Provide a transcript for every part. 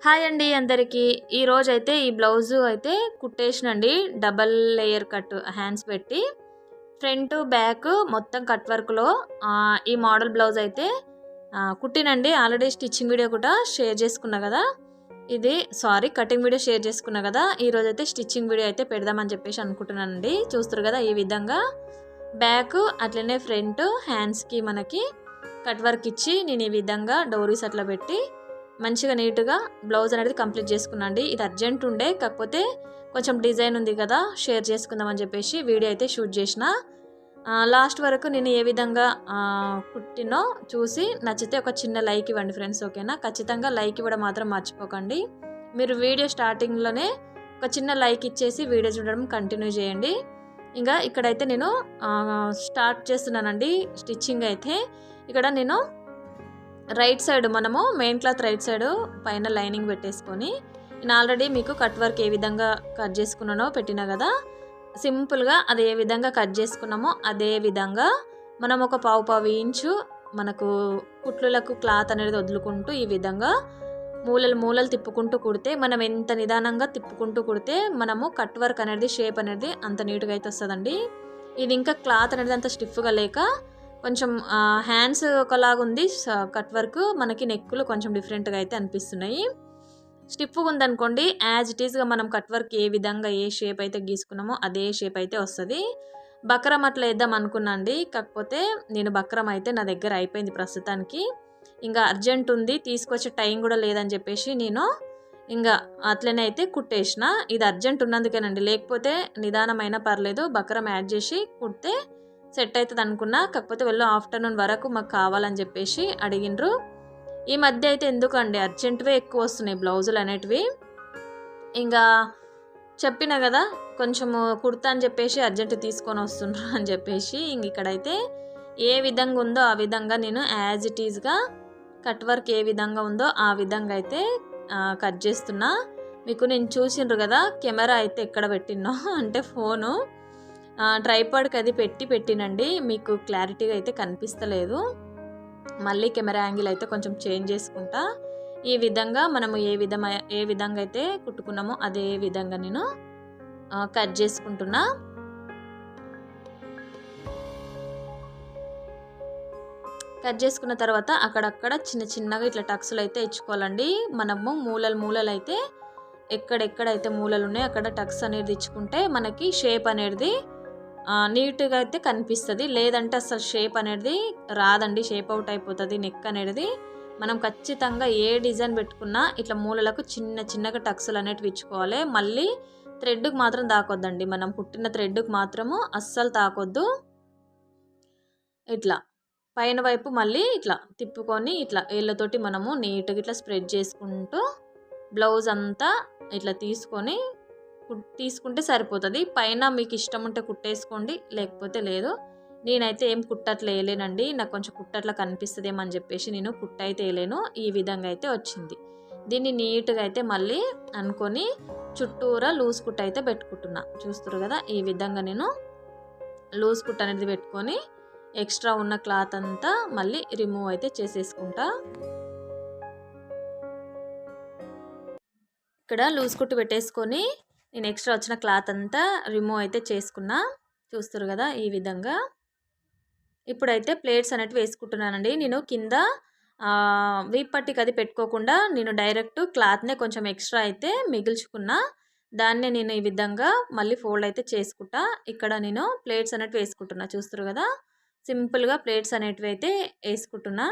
Hi అండి అందరికీ. ఈరోజైతే ఈ బ్లౌజు అయితే కుట్టేసినండి. డబల్ లేయర్ కట్ హ్యాండ్స్ పెట్టి ఫ్రంట్ బ్యాక్ మొత్తం కట్ వర్క్లో ఈ మోడల్ బ్లౌజ్ అయితే కుట్టినండి. ఆల్రెడీ స్టిచ్చింగ్ వీడియో కూడా షేర్ చేసుకున్నా కదా, కటింగ్ వీడియో షేర్ చేసుకున్నా కదా. ఈరోజు అయితే స్టిచ్చింగ్ వీడియో అయితే పెడదామని చెప్పేసి అనుకుంటున్నానండి. చూస్తారు కదా, ఈ విధంగా బ్యాక్ అట్లనే ఫ్రంట్ హ్యాండ్స్కి మనకి కట్ వర్క్ ఇచ్చి నేను ఈ విధంగా డోరీస్ అట్లా పెట్టి మంచిగా నీట్గా బ్లౌజ్ అనేది కంప్లీట్ చేసుకున్నాండి. ఇది అర్జెంట్ ఉండే, కాకపోతే కొంచెం డిజైన్ ఉంది కదా షేర్ చేసుకుందామని చెప్పేసి వీడియో అయితే షూట్ చేసిన. లాస్ట్ వరకు నేను ఏ విధంగా కుట్టినో చూసి నచ్చితే ఒక చిన్న లైక్ ఇవ్వండి ఫ్రెండ్స్, ఓకేనా? ఖచ్చితంగా లైక్ ఇవ్వడం మాత్రం మర్చిపోకండి. మీరు వీడియో స్టార్టింగ్లోనే ఒక చిన్న లైక్ ఇచ్చేసి వీడియో చూడడం కంటిన్యూ చేయండి. ఇంకా ఇక్కడైతే నేను స్టార్ట్ చేస్తున్నానండి స్టిచ్చింగ్ అయితే. ఇక్కడ నేను రైట్ సైడ్ మనము మెయిన్ క్లాత్ రైట్ సైడ్ పైన లైనింగ్ పెట్టేసుకొని నేను ఆల్రెడీ మీకు కట్ వర్క్ ఏ విధంగా కట్ చేసుకున్నానో పెట్టినా కదా, సింపుల్గా అది ఏ విధంగా కట్ చేసుకున్నామో అదే విధంగా మనం ఒక పావు ఇంచు మనకు కుట్లులకు క్లాత్ అనేది వదులుకుంటూ ఈ విధంగా మూలలు తిప్పుకుంటూ కుడితే, మనం ఎంత నిదానంగా తిప్పుకుంటూ కుడితే మనము కట్ వర్క్ అనేది షేప్ అనేది అంత నీట్గా అయితే వస్తుందండి. ఇది ఇంకా క్లాత్ అనేది అంత స్టిఫ్గా లేక కొంచెం హ్యాండ్స్ ఒకలాగా ఉంది కట్ వర్క్, మనకి నెక్కులు కొంచెం డిఫరెంట్గా అయితే అనిపిస్తున్నాయి. స్టిఫ్గా ఉందనుకోండి, యాజ్ ఇట్ ఈస్గా మనం కట్ వర్క్ ఏ విధంగా ఏ షేప్ అయితే గీసుకున్నామో అదే షేప్ అయితే వస్తుంది. బక్రం అట్లా వేద్దాం అనుకున్నాండి, కాకపోతే నేను బక్రం అయితే నా దగ్గర అయిపోయింది ప్రస్తుతానికి. ఇంకా అర్జెంట్ ఉంది, తీసుకొచ్చే టైం కూడా లేదని చెప్పేసి నేను ఇంకా అట్లనే అయితే కుట్టేసిన. ఇది అర్జెంట్ ఉన్నందుకేనండి, లేకపోతే నిదానమైనా పర్లేదు, బక్రం యాడ్ చేసి కుడితే సెట్ అవుతుంది అనుకున్నా. కాకపోతే వాళ్ళు ఆఫ్టర్నూన్ వరకు మాకు కావాలని చెప్పేసి అడిగినరు. ఈ మధ్య అయితే ఎందుకండి అర్జెంటువే ఎక్కువ వస్తున్నాయి బ్లౌజులు అనేటివి. ఇంకా చెప్పిన కదా కొంచెము కుర్తా అని చెప్పేసి అర్జెంటు తీసుకొని వస్తుండ్రు అని చెప్పేసి ఇంక ఇక్కడైతే ఏ విధంగా ఉందో ఆ విధంగా నేను యాజ్ ఇట్ ఈజ్గా కట్ వర్క్ ఏ విధంగా ఉందో ఆ విధంగా అయితే కట్ చేస్తున్నా. మీకు నేను చూసిండ్రు కదా కెమెరా అయితే ఎక్కడ పెట్టినో అంటే ఫోను ట్రైపాడ్కి అది పెట్టినండి, మీకు క్లారిటీగా అయితే కనిపిస్తలేదు. మళ్ళీ కెమెరా యాంగిల్ అయితే కొంచెం చేంజ్ చేసుకుంటా. ఈ విధంగా మనము ఏ విధంగా అయితే కుట్టుకున్నామో అదే విధంగా నేను కట్ చేసుకుంటున్నా. కట్ చేసుకున్న తర్వాత అక్కడక్కడ చిన్నగా ఇట్లా టక్స్లు అయితే ఇచ్చుకోవాలండి. మనము మూలలు అయితే ఎక్కడెక్కడైతే మూలలు ఉన్నాయో అక్కడ టక్స్ అనేది ఇచ్చుకుంటే మనకి షేప్ అనేది నీట్గా అయితే కనిపిస్తుంది. లేదంటే అసలు షేప్ అనేది రాదండి, షేప్ అవుట్ అయిపోతుంది నెక్ అనేది. మనం ఖచ్చితంగా ఏ డిజైన్ పెట్టుకున్నా ఇట్లా మూలలకు చిన్నగా టక్స్లు అనేటివి ఇచ్చుకోవాలి. మళ్ళీ థ్రెడ్కి మాత్రం తాకొద్దండి, మనం పుట్టిన థ్రెడ్కి మాత్రము అస్సలు తాకొద్దు. ఇట్లా పైన వైపు మళ్ళీ ఇట్లా తిప్పుకొని ఇట్లా ఏళ్ళతోటి మనము నీట్గా ఇట్లా స్ప్రెడ్ చేసుకుంటూ బ్లౌజ్ అంతా ఇట్లా తీసుకుంటే సరిపోతుంది. పైన మీకు ఇష్టం ఉంటే కుట్టేసుకోండి, లేకపోతే లేదు. నేనైతే ఏం కుట్టట్లు వేయలేనండి, నాకు కొంచెం కుట్టట్లా కనిపిస్తుందేమో అని చెప్పేసి నేను కుట్టయితే వేయలేను. ఈ విధంగా అయితే వచ్చింది. దీన్ని నీట్గా అయితే మళ్ళీ అనుకొని చుట్టూరా లూజ్ కుట్ట అయితే పెట్టుకుంటున్నా. చూస్తారు కదా, ఈ విధంగా నేను లూజ్ కుట్ట అనేది పెట్టుకొని ఎక్స్ట్రా ఉన్న క్లాత్ అంతా మళ్ళీ రిమూవ్ అయితే చేసేసుకుంటా. ఇక్కడ లూజ్ కుట్టు పెట్టేసుకొని నేను ఎక్స్ట్రా వచ్చిన క్లాత్ అంతా రిమూవ్ అయితే చేసుకున్నా. చూస్తారు కదా, ఈ విధంగా. ఇప్పుడైతే ప్లేట్స్ అనేవి వేసుకుంటున్నానండి. నేను కింద వీప్ పట్టికి అది పెట్టుకోకుండా నేను డైరెక్ట్ క్లాత్నే కొంచెం ఎక్స్ట్రా అయితే మిగిల్చుకున్నా. దాన్నే నేను ఈ విధంగా మళ్ళీ ఫోల్డ్ అయితే చేసుకుంటా. ఇక్కడ నేను ప్లేట్స్ అనేవి వేసుకుంటున్నా. చూస్తారు కదా, సింపుల్గా ప్లేట్స్ అనేటివి అయితే వేసుకుంటున్నా.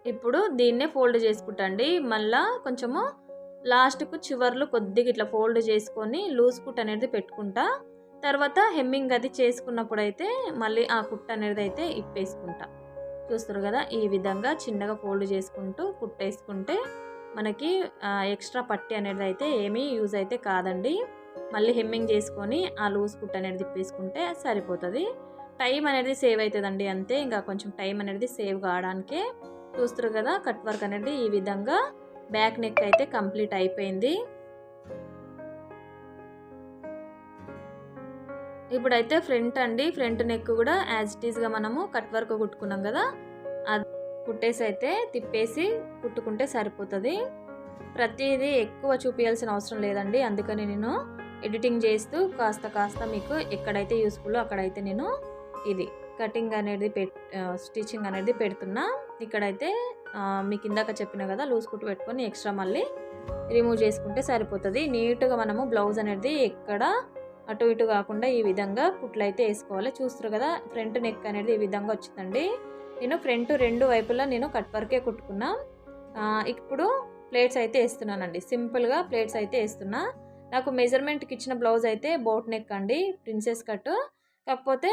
ఇప్పుడు దీన్నే ఫోల్డ్ చేసుకుంటండి. మళ్ళీ కొంచెము లాస్ట్కు చివర్లు కొద్దిగా ఇట్లా ఫోల్డ్ చేసుకొని లూజ్ కుట్ అనేది పెట్టుకుంటా. తర్వాత హెమ్మింగ్ అది చేసుకున్నప్పుడు అయితే మళ్ళీ ఆ కుట్ అనేది అయితే ఇప్పేసుకుంటా. చూస్తారు కదా, ఈ విధంగా చిన్నగా ఫోల్డ్ చేసుకుంటూ కుట్టేసుకుంటే మనకి ఎక్స్ట్రా పట్టి అనేది అయితే ఏమీ యూజ్ అయితే కాదండి. మళ్ళీ హెమ్మింగ్ చేసుకొని ఆ లూజ్ కుట్ అనేది తిప్పేసుకుంటే సరిపోతుంది. టైం అనేది సేవ్ అవుతుందండి, అంతే. ఇంకా కొంచెం టైం అనేది సేవ్ కావడానికే. చూస్తారు కదా, కట్ వర్క్ అనేది ఈ విధంగా బ్యాక్ నెక్ అయితే కంప్లీట్ అయిపోయింది. ఇప్పుడైతే ఫ్రంట్ అండి, ఫ్రంట్ నెక్ కూడా యాజ్ ఇట్ ఈస్గా మనము కట్ వర్క్ కుట్టుకున్నాం కదా, అది కుట్టేసి అయితే తిప్పేసి కుట్టుకుంటే సరిపోతుంది. ప్రతిదీ ఎక్కువ చూపించాల్సిన అవసరం లేదండి, అందుకని నేను ఎడిటింగ్ చేస్తూ కాస్త మీకు ఎక్కడైతే యూస్ఫుల్లో అక్కడైతే నేను ఇది కటింగ్ అనేది స్టిచ్చింగ్ అనేది పెడుతున్నా. ఇక్కడైతే మీకు ఇందాక చెప్పిన కదా లూజ్ కుట్టు పెట్టుకొని ఎక్స్ట్రా మళ్ళీ రిమూవ్ చేసుకుంటే సరిపోతుంది. నీట్గా మనము బ్లౌజ్ అనేది ఎక్కడ అటు ఇటు కాకుండా ఈ విధంగా కుట్లు అయితే వేసుకోవాలి. చూస్తారు కదా ఫ్రంట్ నెక్ అనేది ఈ విధంగా వచ్చిందండి. నేను ఫ్రంట్ రెండు వైపులా నేను కట్ వర్కే కుట్టుకున్నా. ఇప్పుడు ప్లేట్స్ అయితే వేస్తున్నానండి, సింపుల్గా ప్లేట్స్ అయితే వేస్తున్నా. నాకు మెజర్మెంట్కి ఇచ్చిన బ్లౌజ్ అయితే బోట్ నెక్ అండి, ప్రిన్సెస్ కట్. కాకపోతే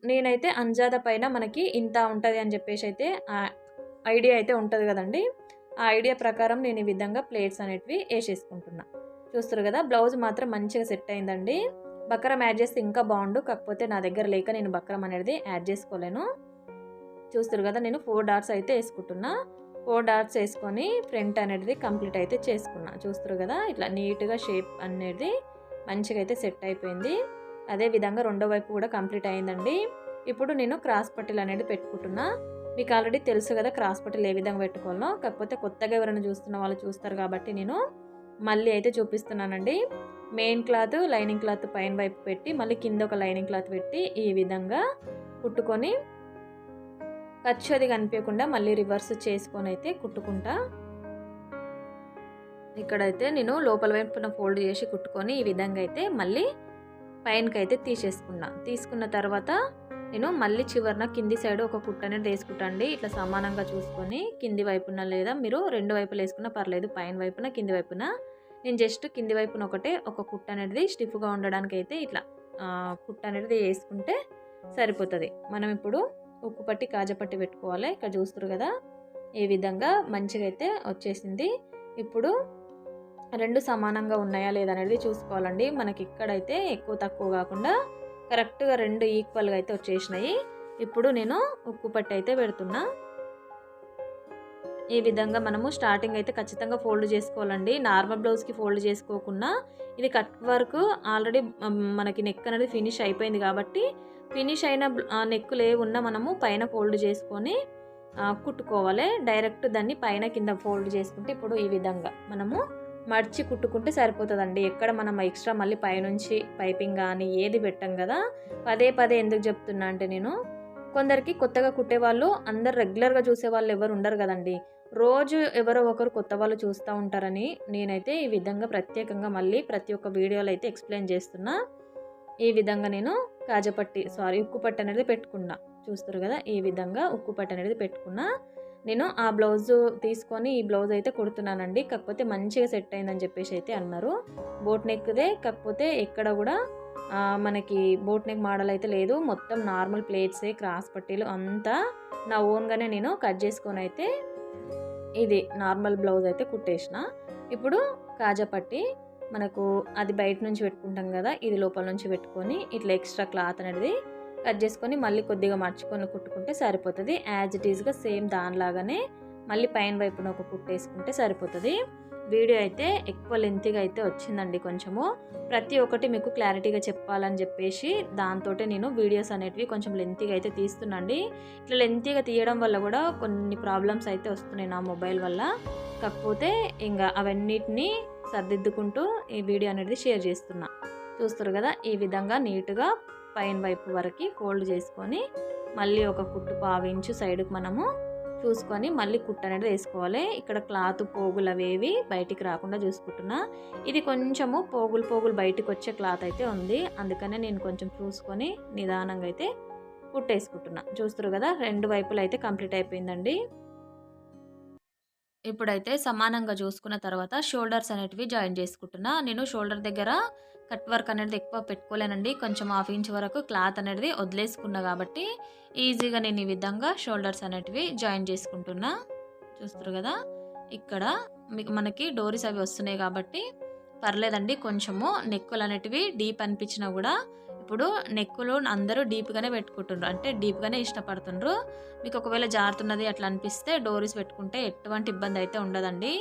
నేనైతే అంజాద పైన మనకి ఇంత ఉంటుంది అని చెప్పేసి అయితే ఐడియా అయితే ఉంటుంది కదండి, ఆ ఐడియా ప్రకారం నేను ఈ విధంగా ప్లేట్స్ అనేటివి వేసేసుకుంటున్నా. చూస్తారు కదా బ్లౌజ్ మాత్రం మంచిగా సెట్ అయిందండి. బక్రం యాడ్ చేస్తే ఇంకా బాగుండు, కాకపోతే నా దగ్గర లేక నేను బక్రం అనేది యాడ్ చేసుకోలేను. చూస్తారు కదా నేను 4 డాట్స్ అయితే వేసుకుంటున్నా. 4 డాట్స్ వేసుకొని ఫ్రంట్ అనేది కంప్లీట్ అయితే చేసుకున్నా. చూస్తారు కదా ఇట్లా నీట్గా షేప్ అనేది మంచిగా అయితే సెట్ అయిపోయింది. అదే విధంగా రెండో వైపు కూడా కంప్లీట్ అయిందండి. ఇప్పుడు నేను క్రాస్ పట్టీలు అనేది పెట్టుకుంటున్నా. మీకు ఆల్రెడీ తెలుసు కదా క్రాస్ పట్టీలు ఏ విధంగా పెట్టుకోవాలో, కాకపోతే కొత్తగా ఎవరైనా చూస్తున్న వాళ్ళు చూస్తారు కాబట్టి నేను మళ్ళీ అయితే చూపిస్తున్నానండి. మెయిన్ క్లాత్ లైనింగ్ క్లాత్ పైన వైపు పెట్టి మళ్ళీ కింద ఒక లైనింగ్ క్లాత్ పెట్టి ఈ విధంగా కుట్టుకొని ఖర్చు అది కనిపించకుండా మళ్ళీ రివర్స్ చేసుకొని అయితే కుట్టుకుంటా. ఇక్కడైతే నేను లోపల వైపున ఫోల్డ్ చేసి కుట్టుకొని ఈ విధంగా అయితే మళ్ళీ పైనకి అయితే తీసుకున్న తర్వాత నేను మళ్ళీ చివరన కింది సైడ్ ఒక కుట్టు అనేది వేసుకుంటాండి. ఇట్లా సమానంగా చూసుకొని కింది వైపున లేదా మీరు రెండు వైపులు వేసుకున్నా పర్లేదు, పైన వైపున కింది వైపున. నేను జస్ట్ కింది వైపున ఒక కుట్టు అనేది స్టిఫ్గా ఉండడానికి అయితే ఇట్లా కుట్టు అనేది వేసుకుంటే సరిపోతుంది. మనం ఇప్పుడు ఉక్కు పట్టి కాజపట్టి పెట్టుకోవాలి. ఇక్కడ చూస్తారు కదా ఈ విధంగా మంచిగా అయితే వచ్చేసింది. ఇప్పుడు రెండు సమానంగా ఉన్నాయా లేదనేది చూసుకోవాలండి. మనకి ఇక్కడైతే ఎక్కువ తక్కువ కాకుండా కరెక్ట్గా రెండు ఈక్వల్గా అయితే వచ్చేసినాయి. ఇప్పుడు నేను ఉక్కు పట్టి అయితే పెడుతున్నా. ఈ విధంగా మనము స్టార్టింగ్ అయితే ఖచ్చితంగా ఫోల్డ్ చేసుకోవాలండి. నార్మల్ బ్లౌజ్కి ఫోల్డ్ చేసుకోకుండా ఇది కట్ వర్క్ ఆల్రెడీ మనకి నెక్ అనేది ఫినిష్ అయిపోయింది కాబట్టి ఫినిష్ అయిన నెక్కులు ఏ ఉన్నా మనము పైన ఫోల్డ్ చేసుకొని కుట్టుకోవాలి. డైరెక్ట్ దాన్ని పైన కింద ఫోల్డ్ చేసుకుంటే ఇప్పుడు ఈ విధంగా మనము మర్చి కుట్టుకుంటే సరిపోతుందండి. ఎక్కడ మనం ఎక్స్ట్రా మళ్ళీ పైనుంచి పైపింగ్ కానీ ఏది పెట్టాం కదా. పదే ఎందుకు చెప్తున్నా అంటే నేను కొందరికి కొత్తగా కుట్టేవాళ్ళు అందరు రెగ్యులర్గా చూసే వాళ్ళు ఎవరు ఉండరు కదండి. రోజు ఎవరో ఒకరు కొత్త వాళ్ళు చూస్తూ ఉంటారని నేనైతే ఈ విధంగా ప్రత్యేకంగా మళ్ళీ ప్రతి ఒక్క వీడియోలో అయితే ఎక్స్ప్లెయిన్ చేస్తున్నా. ఈ విధంగా నేను ఉక్కు పట్టు అనేది పెట్టుకున్నా. చూస్తారు కదా ఈ విధంగా ఉక్కు పట్టు అనేది పెట్టుకున్నా. నేను ఆ బ్లౌజ్ తీసుకొని ఈ బ్లౌజ్ అయితే కుడుతున్నానండి. కాకపోతే మంచిగా సెట్ అయిందని చెప్పేసి అయితే అన్నారు. బోట్ నెక్దే, కాకపోతే ఎక్కడ కూడా మనకి బోట్ నెక్ మోడల్ అయితే లేదు. మొత్తం నార్మల్ ప్లేట్సే, క్రాస్ పట్టీలు అంతా నా ఓన్గానే నేను కట్ చేసుకొని అయితే ఇది నార్మల్ బ్లౌజ్ అయితే కుట్టేసిన. ఇప్పుడు కాజా పట్టి మనకు అది బయట నుంచి పెట్టుకుంటాం కదా, ఇది లోపల నుంచి పెట్టుకొని ఇట్లా ఎక్స్ట్రా క్లాత్ అనేది కట్ చేసుకొని మళ్ళీ కొద్దిగా మర్చుకొని కుట్టుకుంటే సరిపోతుంది. యాజ్ ఇట్ ఈస్గా సేమ్ దానిలాగానే మళ్ళీ పైన వైపున ఒక కుట్టు వేసుకుంటే సరిపోతుంది. వీడియో అయితే ఎక్కువ లెంతీగా అయితే వచ్చిందండి. కొంచెము ప్రతి ఒక్కటి మీకు క్లారిటీగా చెప్పాలని చెప్పేసి దాంతో నేను వీడియోస్ అనేటివి కొంచెం లెంతీగా అయితే తీస్తున్నాండి. ఇట్లా లెంతీగా తీయడం వల్ల కూడా కొన్ని ప్రాబ్లమ్స్ అయితే వస్తున్నాయి నా మొబైల్ వల్ల. కాకపోతే ఇంకా అవన్నిటిని సర్దిద్దుకుంటూ ఈ వీడియో అనేది షేర్ చేస్తున్నా. చూస్తారు కదా ఈ విధంగా నీట్గా పైన వైపు వరకు ఫోల్డ్ చేసుకొని మళ్ళీ ఒక కుట్టు పావించు సైడ్కి మనము చూసుకొని మళ్ళీ కుట్టు అనేది వేసుకోవాలి. ఇక్కడ క్లాత్ పోగులు అవేవి బయటికి రాకుండా చూసుకుంటున్నా. ఇది కొంచెము పోగులు బయటికి వచ్చే క్లాత్ అయితే ఉంది, అందుకనే నేను కొంచెం చూసుకొని నిదానంగా అయితే కుట్టేసుకుంటున్నా. చూస్తారు కదా రెండు వైపులు అయితే కంప్లీట్ అయిపోయిందండి. ఇప్పుడైతే సమానంగా చూసుకున్న తర్వాత షోల్డర్స్ అనేటివి జాయిన్ చేసుకుంటున్నా. నేను షోల్డర్ దగ్గర కట్ వర్క్ అనేది ఎక్కువ పెట్టుకోలేనండి, కొంచెం 1/2 ఇంచ్ వరకు క్లాత్ అనేది వదిలేసుకున్నా కాబట్టి ఈజీగా నేను ఈ విధంగా షోల్డర్స్ అనేటివి జాయిన్ చేసుకుంటున్నా. చూస్తారు కదా ఇక్కడ మనకి డోరీస్ అవి వస్తున్నాయి కాబట్టి పర్లేదండి. కొంచెము నెక్కులు అనేటివి డీప్ అనిపించినా కూడా ఇప్పుడు నెక్కులు అందరూ డీప్గానే పెట్టుకుంటున్నారు, అంటే డీప్గానే ఇష్టపడుతుండ్రు. మీకు ఒకవేళ జారుతున్నది అట్లా అనిపిస్తే డోరీస్ పెట్టుకుంటే ఎటువంటి ఇబ్బంది అయితే ఉండదండి.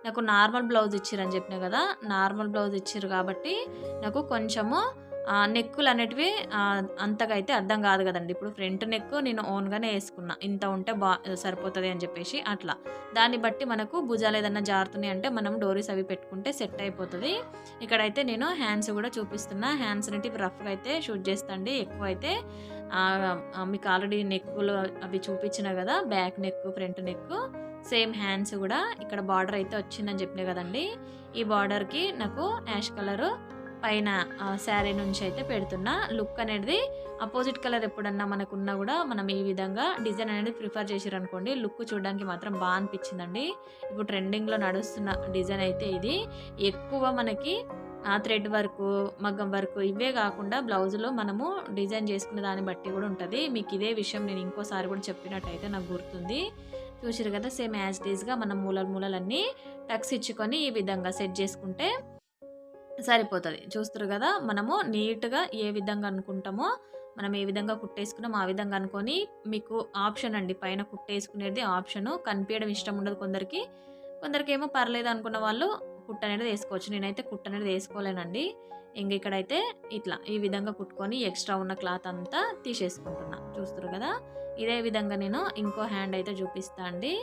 నాకు నార్మల్ బ్లౌజ్ ఇచ్చిరని చెప్పినా కదా, నార్మల్ బ్లౌజ్ ఇచ్చిర్రు కాబట్టి నాకు కొంచెము నెక్కులు అనేటివి అంతగా అయితే అర్థం కాదు కదండి. ఇప్పుడు ఫ్రంట్ నెక్ నేను ఓన్గానే వేసుకున్నా, ఇంత ఉంటే సరిపోతుంది అని చెప్పేసి అట్లా. దాన్ని బట్టి మనకు భుజాలు ఏదన్నా జారుతున్నాయి అంటే మనం డోరీస్ అవి పెట్టుకుంటే సెట్ అయిపోతుంది. ఇక్కడైతే నేను హ్యాండ్స్ కూడా చూపిస్తున్నా. హ్యాండ్స్ అనేటివి రఫ్గా అయితే షూట్ చేస్తాండి. ఎక్కువ అయితే మీకు ఆల్రెడీ నెక్కులు అవి చూపించిన కదా, back neck front neck same hands కూడా ఇక్కడ బార్డర్ అయితే వచ్చిందని చెప్పినా కదండి. ఈ బార్డర్కి నాకు యాష్ కలరు పైన శారీ నుంచి అయితే పెడుతున్నా. లుక్ అనేది అపోజిట్ కలర్ ఎప్పుడన్నా మనకున్నా కూడా మనం ఈ విధంగా డిజైన్ అనేది ప్రిఫర్ చేసారనుకోండి, లుక్ చూడడానికి మాత్రం బాగా అనిపించిందండి. ఇప్పుడు ట్రెండింగ్లో నడుస్తున్న డిజైన్ అయితే ఇది. ఎక్కువ మనకి థ్రెడ్ వర్క్, మగ్గం వర్క్ ఇవే కాకుండా బ్లౌజులో మనము డిజైన్ చేసుకునే దాన్ని బట్టి కూడా ఉంటుంది. మీకు ఇదే విషయం నేను ఇంకోసారి కూడా చెప్పినట్టయితే నాకు గుర్తుంది. చూసారు కదా, సేమ్ యాజ్ డీజ్గా మనం మూలలన్నీ టక్స్ ఇచ్చుకొని ఈ విధంగా సెట్ చేసుకుంటే సరిపోతుంది. చూస్తారు కదా, మనము నీట్గా ఏ విధంగా అనుకుంటామో మనం ఏ విధంగా కుట్టేసుకున్నాం ఆ విధంగా అనుకొని, మీకు ఆప్షన్ అండి పైన కుట్టేసుకునేది ఆప్షను. కనిపించడం ఇష్టం ఉండదు కొందరికి, కొందరికేమో పర్లేదు అనుకున్న వాళ్ళు కుట్ట అనేది వేసుకోవచ్చు. నేనైతే కుట్ట అనేది వేసుకోలేనండి. ఇంక ఇక్కడైతే ఇట్లా ఈ విధంగా కుట్టుకొని ఎక్స్ట్రా ఉన్న క్లాత్ అంతా తీసేసుకుంటున్నా. చూస్తారు కదా, ఇదే విధంగా నేను ఇంకో హ్యాండ్ అయితే చూపిస్తా అండి.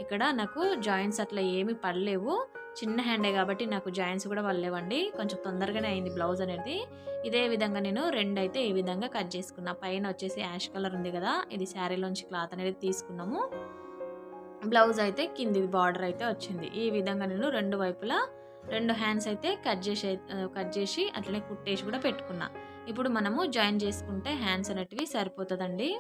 ఇక్కడ నాకు జాయింట్స్ అట్లా ఏమీ పడలేవు, చిన్న హ్యాండే కాబట్టి నాకు జాయింట్స్ కూడా పడలేవండి. కొంచెం తొందరగానే అయింది బ్లౌజ్ అనేది. ఇదే విధంగా నేను రెండు అయితే ఈ విధంగా కట్ చేసుకున్నా. పైన వచ్చేసి యాష్ కలర్ ఉంది కదా, ఇది శారీలోంచి క్లాత్ అనేది తీసుకున్నాము. బ్లౌజ్ అయితే కింది బార్డర్ అయితే వచ్చింది. ఈ విధంగా నేను రెండు వైపులా రెండు హ్యాండ్స్ అయితే కట్ చేసి అట్లనే కుట్టేసి కూడా పెట్టుకున్నా. ఇప్పుడు మనము జాయిన్ చేసుకుంటే హ్యాండ్స్ అనేటివి సరిపోతుందండి.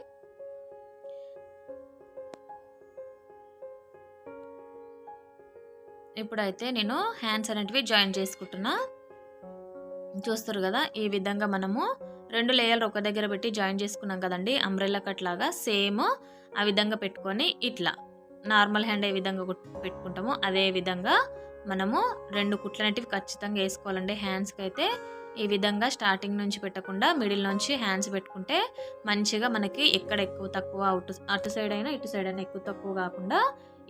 ఇప్పుడైతే నేను హ్యాండ్స్ అనేటివి జాయిన్ చేసుకుంటున్నా. చూస్తారు కదా, ఈ విధంగా మనము రెండు లేయర్లు ఒక దగ్గర పెట్టి జాయిన్ చేసుకున్నాం కదండి, అంబ్రెల్లా కట్ లాగా సేమ్ ఆ విధంగా పెట్టుకొని ఇట్లా నార్మల్ హ్యాండ్ ఏ విధంగా పెట్టుకుంటామో అదే విధంగా మనము రెండు కుట్లు అనేటివి ఖచ్చితంగా వేసుకోవాలండి. హ్యాండ్స్కి అయితే ఈ విధంగా స్టార్టింగ్ నుంచి పెట్టకుండా మిడిల్ నుంచి హ్యాండ్స్ పెట్టుకుంటే మంచిగా మనకి ఎక్కడ ఎక్కువ తక్కువ అటు సైడ్ అయినా ఇటు సైడ్ అయినా ఎక్కువ తక్కువ కాకుండా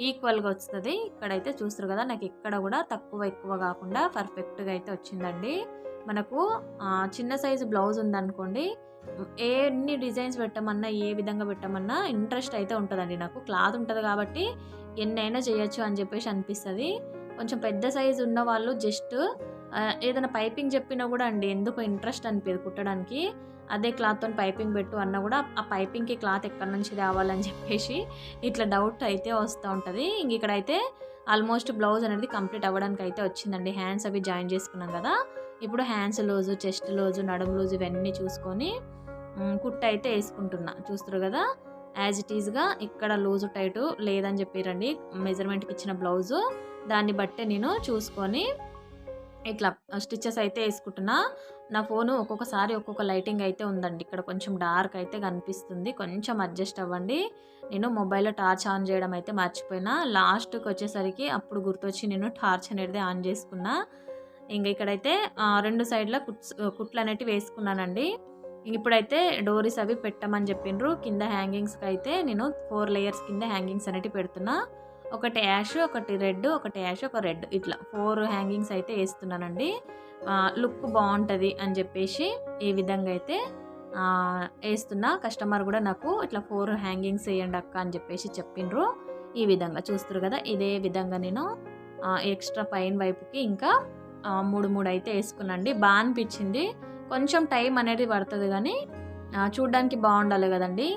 ఈక్వల్గా వస్తుంది. ఇక్కడైతే చూస్తారు కదా, నాకు ఎక్కడ కూడా తక్కువ ఎక్కువ కాకుండా పర్ఫెక్ట్గా అయితే వచ్చిందండి. మనకు చిన్న సైజు బ్లౌజ్ ఉందనుకోండి, ఎన్ని డిజైన్స్ పెట్టమన్నా ఏ విధంగా పెట్టమన్నా ఇంట్రెస్ట్ అయితే ఉంటుందండి. నాకు క్లాత్ ఉంటుంది కాబట్టి ఎన్నైనా చేయొచ్చు అని చెప్పేసి అనిపిస్తుంది. కొంచెం పెద్ద సైజు ఉన్న వాళ్ళు జస్ట్ ఏదైనా పైపింగ్ చెప్పినా కూడా అండి ఎందుకు ఇంట్రెస్ట్ అనిపించదు కుట్టడానికి. అదే క్లాత్తో పైపింగ్ పెట్టు అన్నా కూడా ఆ పైపింగ్కి క్లాత్ ఎక్కడి నుంచి రావాలని చెప్పేసి ఇట్లా డౌట్ అయితే వస్తూ ఉంటుంది. ఇంక ఇక్కడైతే ఆల్మోస్ట్ బ్లౌజ్ అనేది కంప్లీట్ అవ్వడానికి అయితే వచ్చిందండి. హ్యాండ్స్ అవి జాయిన్ చేసుకున్నాం కదా, ఇప్పుడు హ్యాండ్స్ లూజు, చెస్ట్ లూజు, నడుము లూజు ఇవన్నీ చూసుకొని కుట్ట అయితే వేసుకుంటున్నా. చూస్తారు కదా, యాజ్ ఇట్ ఈజ్గా ఇక్కడ లూజు టైటు లేదని చెప్పారండి మెజర్మెంట్కి ఇచ్చిన బ్లౌజు. దాన్ని బట్టే నేను చూసుకొని ఇట్లా స్టిచ్చెస్ అయితే వేసుకుంటున్నా. నా ఫోను ఒక్కొక్కసారి ఒక్కొక్క లైటింగ్ అయితే ఉందండి, ఇక్కడ కొంచెం డార్క్ అయితే కనిపిస్తుంది, కొంచెం అడ్జస్ట్ అవ్వండి. నేను మొబైల్లో టార్చ్ ఆన్ చేయడం అయితే మర్చిపోయినా, లాస్ట్కి వచ్చేసరికి అప్పుడు గుర్తొచ్చి నేను టార్చ్ అనేది ఆన్ చేసుకున్నా. ఇంక ఇక్కడైతే రెండు సైడ్ల కుట్లు అనేటివి వేసుకున్నానండి. ఇప్పుడైతే డోరీస్ అవి పెట్టమని చెప్పిండ్రు. కింద హ్యాంగింగ్స్కి అయితే నేను 4 లేయర్స్ కింద హ్యాంగింగ్స్ అనేటివి పెడుతున్నా. ఒకటి యాష్, ఒకటి రెడ్, ఒకటి యాష్, ఒక రెడ్, ఇట్లా 4 హ్యాంగింగ్స్ అయితే వేస్తున్నానండి. లుక్ బాగుంటుంది అని చెప్పేసి ఈ విధంగా అయితే వేస్తున్నా. కస్టమర్ కూడా నాకు ఇట్లా 4 హ్యాంగింగ్స్ వేయండి అక్క అని చెప్పేసి చెప్పిండ్రు. ఈ విధంగా చూస్తారు కదా, ఇదే విధంగా నేను ఎక్స్ట్రా పైన వైపుకి ఇంకా 3 అయితే వేసుకున్నాండి. బాగా అనిపించింది. కొంచెం టైం అనేది పడుతుంది కానీ చూడ్డానికి బాగుండాలి కదండి,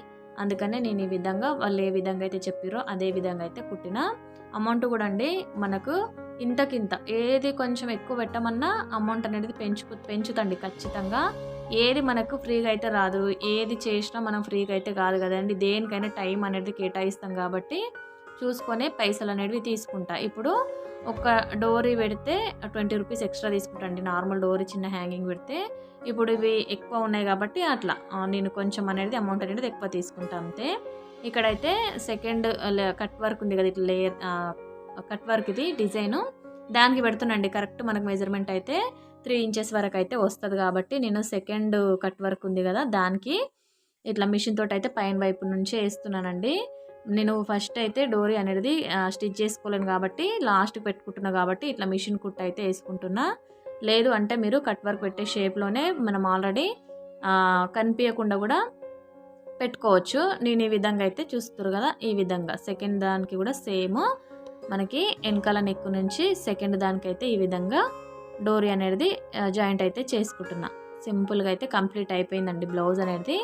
అందుకనే నేను ఈ విధంగా వాళ్ళు ఏ విధంగా అయితే చెప్పారో అదే విధంగా అయితే కుట్టిన. అమౌంట్ కూడా అండి మనకు ఇంతకింత ఏది కొంచెం ఎక్కువ పెట్టమన్నా అమౌంట్ అనేది పెంచుతండి ఖచ్చితంగా. ఏది మనకు ఫ్రీగా అయితే రాదు, ఏది చేసినా మనం ఫ్రీగా అయితే కాదు కదండి. దేనికైనా టైం అనేది కేటాయిస్తాం కాబట్టి చూసుకొని పైసలు అనేవి తీసుకుంటా. ఇప్పుడు ఒక డోరీ పెడితే 20 రూపీస్ ఎక్స్ట్రా తీసుకుంటాండి, నార్మల్ డోరీ చిన్న హ్యాంగింగ్ పెడితే. ఇప్పుడు ఇవి ఎక్కువ ఉన్నాయి కాబట్టి అట్లా నేను కొంచెం అనేది అమౌంట్ అనేది ఎక్కువ తీసుకుంటా అంతే. ఇక్కడైతే సెకండ్ కట్ వర్క్ ఉంది కదా, ఇట్లా లేయర్ కట్ వర్క్ ఇది డిజైను, దానికి పెడుతున్నాండి. కరెక్ట్ మనకు మెజర్మెంట్ అయితే 3 ఇంచెస్ వరకు అయితే వస్తుంది కాబట్టి నేను సెకండ్ కట్ వర్క్ ఉంది కదా దానికి ఇట్లా మిషన్ తోటి అయితే పైన వైపు నుంచి వేస్తున్నానండి. నేను ఫస్ట్ అయితే డోరీ అనేది స్టిచ్ చేసుకోలేను కాబట్టి లాస్ట్ పెట్టుకుంటున్నా కాబట్టి ఇట్లా మిషన్ కుట్ట అయితే వేసుకుంటున్నా. లేదు అంటే మీరు కట్ వర్క్ పెట్టే షేప్లోనే మనం ఆల్రెడీ కనిపించకుండా కూడా పెట్టుకోవచ్చు. నేను ఈ విధంగా అయితే చూస్తున్నారు కదా, ఈ విధంగా సెకండ్ దానికి కూడా సేమ్ మనకి వెనకాల నెక్ నుంచి సెకండ్ దానికైతే ఈ విధంగా డోరీ అనేది జాయింట్ అయితే చేసుకుంటున్నా. సింపుల్గా అయితే కంప్లీట్ అయిపోయిందండి బ్లౌజ్ అనేది.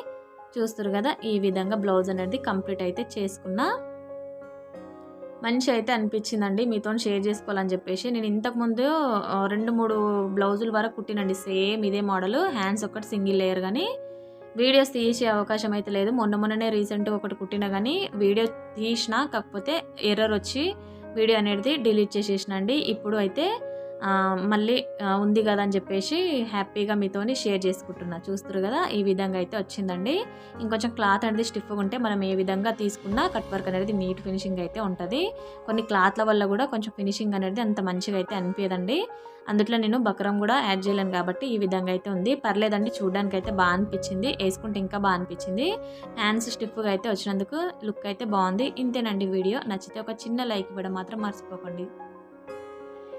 చూస్తారు కదా, ఈ విధంగా బ్లౌజ్ అనేది కంప్లీట్ అయితే చేసుకున్నా. మంచి అయితే అనిపించిందండి, మీతో షేర్ చేసుకోవాలని చెప్పేసి. నేను ఇంతకుముందు 2-3 బ్లౌజుల వరకు కుట్టినండి సేమ్ ఇదే మోడల్. హ్యాండ్స్ ఒకటి సింగిల్ లేయర్, కానీ వీడియోస్ తీసే అవకాశం అయితే లేదు. మొన్ననే రీసెంట్గా ఒకటి కుట్టినా కానీ వీడియో తీసిన, కాకపోతే ఎర్రర్ వచ్చి వీడియో అనేది డిలీట్ చేసేసిన అండి. ఇప్పుడు అయితే మళ్ళీ ఉంది కదా అని చెప్పేసి హ్యాపీగా మీతోని షేర్ చేసుకుంటున్నా. చూస్తారు కదా, ఈ విధంగా అయితే వచ్చిందండి. ఇంకొంచెం క్లాత్ అనేది స్టిఫ్గా ఉంటే మనం ఏ విధంగా తీసుకున్నా కట్ వర్క్ అనేది నీట్ ఫినిషింగ్ అయితే ఉంటుంది. కొన్ని క్లాత్ల వల్ల కూడా కొంచెం ఫినిషింగ్ అనేది అంత మంచిగా అయితే అనిపించదండి. అందుట్లో నేను బక్రం కూడా యాడ్ చేయలేను కాబట్టి ఈ విధంగా అయితే ఉంది. పర్లేదండి, చూడడానికి అయితే బాగా అనిపించింది, వేసుకుంటే ఇంకా బాగా అనిపించింది. హ్యాండ్స్ స్టిఫ్గా అయితే వచ్చినందుకు లుక్ అయితే బాగుంది. ఇంతేనండి వీడియో. నచ్చితే ఒక చిన్న లైక్ ఇవ్వడం మాత్రం మర్చిపోకండి.